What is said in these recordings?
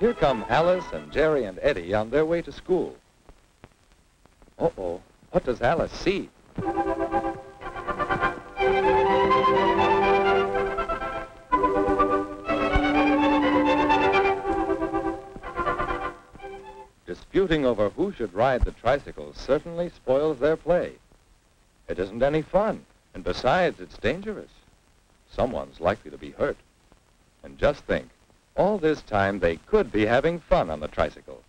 Here come Alice and Jerry and Eddie on their way to school. Uh-oh, what does Alice see? Disputing over who should ride the tricycle certainly spoils their play. It isn't any fun, and besides, it's dangerous. Someone's likely to be hurt. And just think, all this time they could be having fun on the tricycle.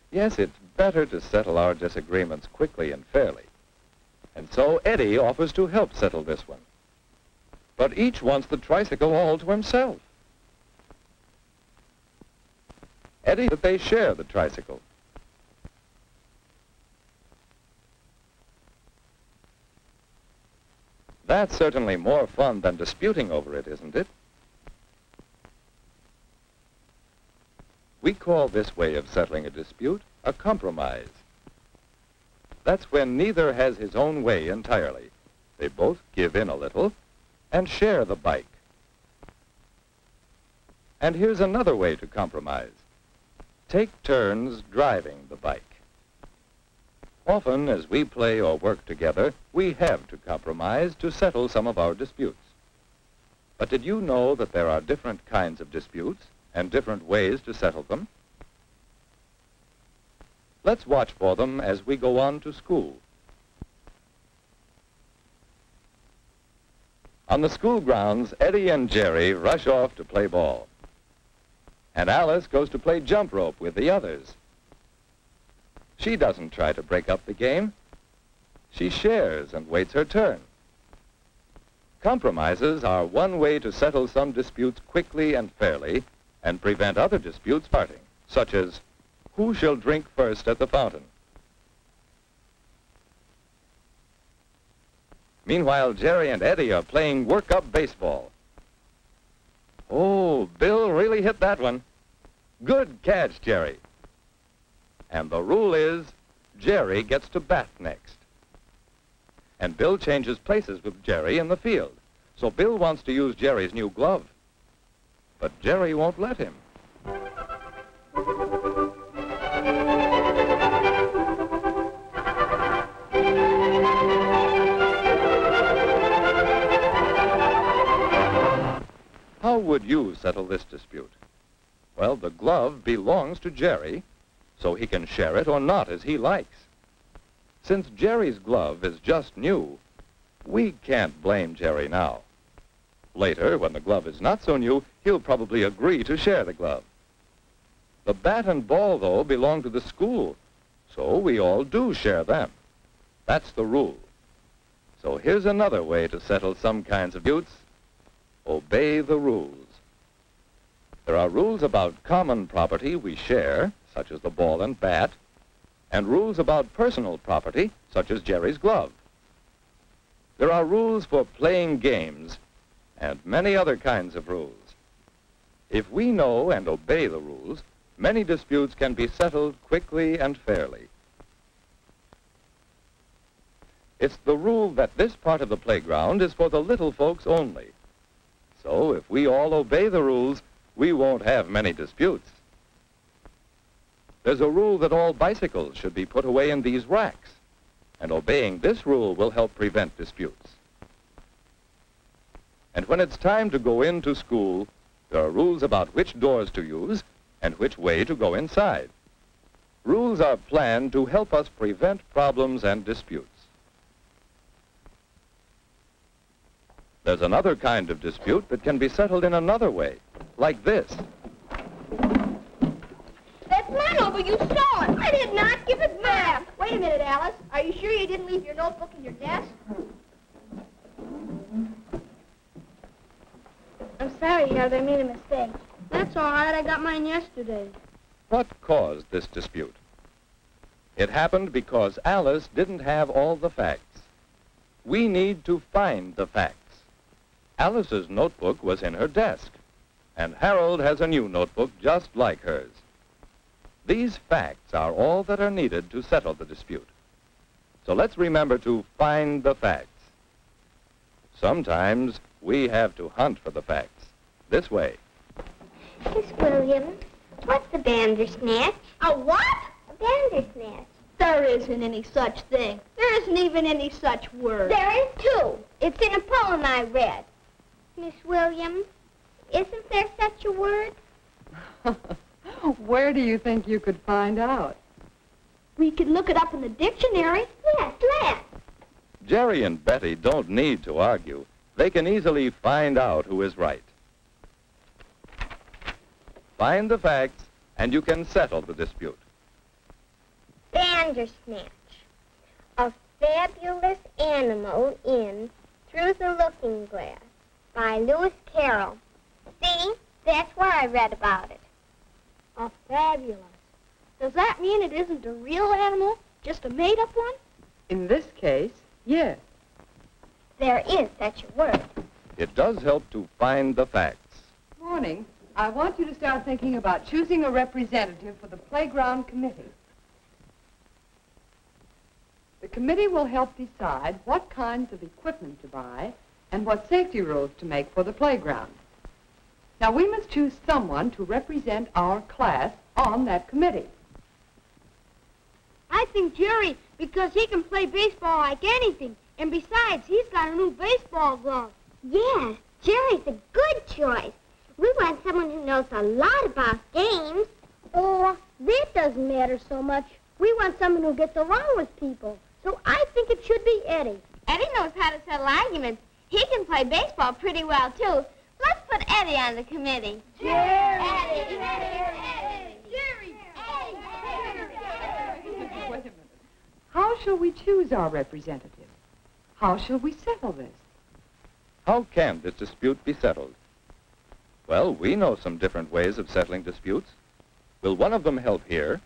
Yes, it's better to settle our disagreements quickly and fairly. And so Eddie offers to help settle this one. But each wants the tricycle all to himself. Eddie, that they share the tricycle. That's certainly more fun than disputing over it, isn't it? We call this way of settling a dispute a compromise. That's when neither has his own way entirely. They both give in a little and share the bike. And here's another way to compromise. Take turns driving the bike. Often, as we play or work together, we have to compromise to settle some of our disputes. But did you know that there are different kinds of disputes and different ways to settle them? Let's watch for them as we go on to school. On the school grounds, Eddie and Jerry rush off to play ball. And Alice goes to play jump rope with the others. She doesn't try to break up the game. She shares and waits her turn. Compromises are one way to settle some disputes quickly and fairly and prevent other disputes starting, such as, who shall drink first at the fountain? Meanwhile, Jerry and Eddie are playing work-up baseball. Oh, Bill really hit that one. Good catch, Jerry. And the rule is, Jerry gets to bat next. And Bill changes places with Jerry in the field. So Bill wants to use Jerry's new glove. But Jerry won't let him. How would you settle this dispute? Well, the glove belongs to Jerry, so he can share it or not as he likes. Since Jerry's glove is just new, we can't blame Jerry now. Later, when the glove is not so new, he'll probably agree to share the glove. The bat and ball, though, belong to the school, so we all do share them. That's the rule. So here's another way to settle some kinds of disputes. Obey the rules. There are rules about common property we share, such as the ball and bat, and rules about personal property, such as Jerry's glove. There are rules for playing games and many other kinds of rules. If we know and obey the rules, many disputes can be settled quickly and fairly. It's the rule that this part of the playground is for the little folks only. So if we all obey the rules, we won't have many disputes. There's a rule that all bicycles should be put away in these racks, and obeying this rule will help prevent disputes. And when it's time to go into school, there are rules about which doors to use and which way to go inside. Rules are planned to help us prevent problems and disputes. There's another kind of dispute that can be settled in another way, like this. That's my notebook. You stole it. I did not. Give it back. Wait a minute, Alice. Are you sure you didn't leave your notebook in your desk? I'm sorry, Harold. I made a mistake. That's all right. I got mine yesterday. What caused this dispute? It happened because Alice didn't have all the facts. We need to find the facts. Alice's notebook was in her desk, and Harold has a new notebook just like hers. These facts are all that are needed to settle the dispute. So let's remember to find the facts. Sometimes we have to hunt for the facts. This way. Miss Williams, what's a bandersnatch? A what? A bandersnatch. There isn't any such thing. There isn't even any such word. There is too. It's in a poem I read. Miss Williams, isn't there such a word? Where do you think you could find out? We could look it up in the dictionary. Yes, let's. Jerry and Betty don't need to argue. They can easily find out who is right. Find the facts, and you can settle the dispute. Bandersnatch. A fabulous animal in Through the Looking Glass by Lewis Carroll. See? That's where I read about it. A fabulous. Does that mean it isn't a real animal, just a made-up one? In this case, yes. There is such a word. It does help to find the facts. Morning. I want you to start thinking about choosing a representative for the playground committee. The committee will help decide what kinds of equipment to buy and what safety rules to make for the playground. Now, we must choose someone to represent our class on that committee. I think Jerry, because he can play baseball like anything. And besides, he's got a new baseball glove. Yes, Jerry's a good choice. We want someone who knows a lot about games. Oh, that doesn't matter so much. We want someone who gets along with people. So I think it should be Eddie. Eddie knows how to settle arguments. He can play baseball pretty well, too. Let's put Eddie on the committee. Jerry! Eddie! Jerry! Wait a minute. How shall we choose our representative? How shall we settle this? How can this dispute be settled? Well, we know some different ways of settling disputes. Will one of them help here?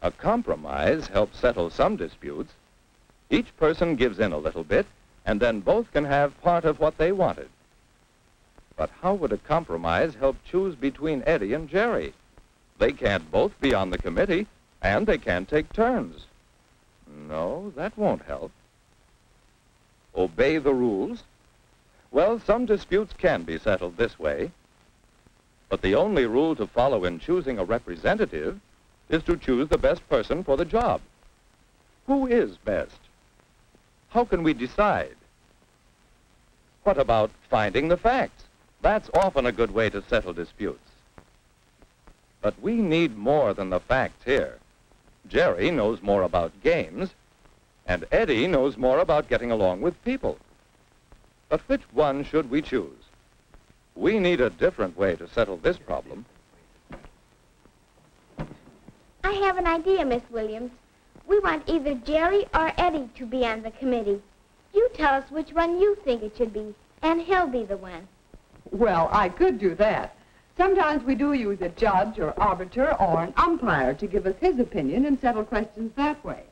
A compromise helps settle some disputes. Each person gives in a little bit, and then both can have part of what they wanted. But how would a compromise help choose between Eddie and Jerry? They can't both be on the committee, and they can't take turns. No, that won't help. Obey the rules? Well, some disputes can be settled this way. But the only rule to follow in choosing a representative is to choose the best person for the job. Who is best? How can we decide? What about finding the facts? That's often a good way to settle disputes. But we need more than the facts here. Jerry knows more about games, and Eddie knows more about getting along with people. But which one should we choose? We need a different way to settle this problem. I have an idea, Miss Williams. We want either Jerry or Eddie to be on the committee. You tell us which one you think it should be, and he'll be the one. Well, I could do that. Sometimes we do use a judge or arbiter or an umpire to give us his opinion and settle questions that way.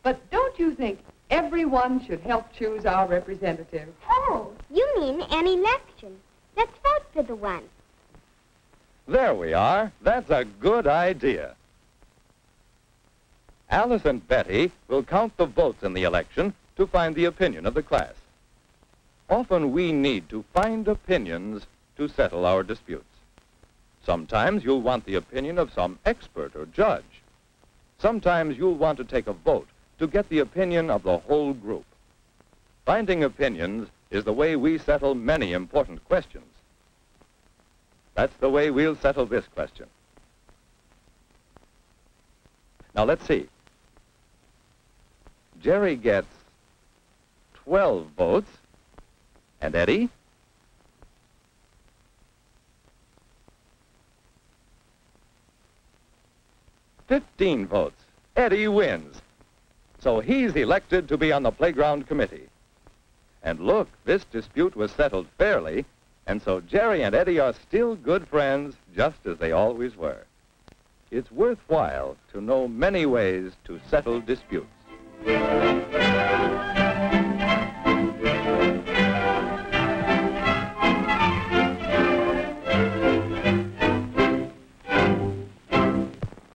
But don't you think everyone should help choose our representative? Oh, you mean an election. Let's vote for the one. There we are. That's a good idea. Alice and Betty will count the votes in the election to find the opinion of the class. Often we need to find opinions to settle our disputes. Sometimes you'll want the opinion of some expert or judge. Sometimes you'll want to take a vote to get the opinion of the whole group. Finding opinions is the way we settle many important questions. That's the way we'll settle this question. Now let's see. Jerry gets 12 votes, and Eddie? $15 votes. Eddie wins. So he's elected to be on the playground committee. And look, this dispute was settled fairly, and so Jerry and Eddie are still good friends, just as they always were. It's worthwhile to know many ways to settle disputes.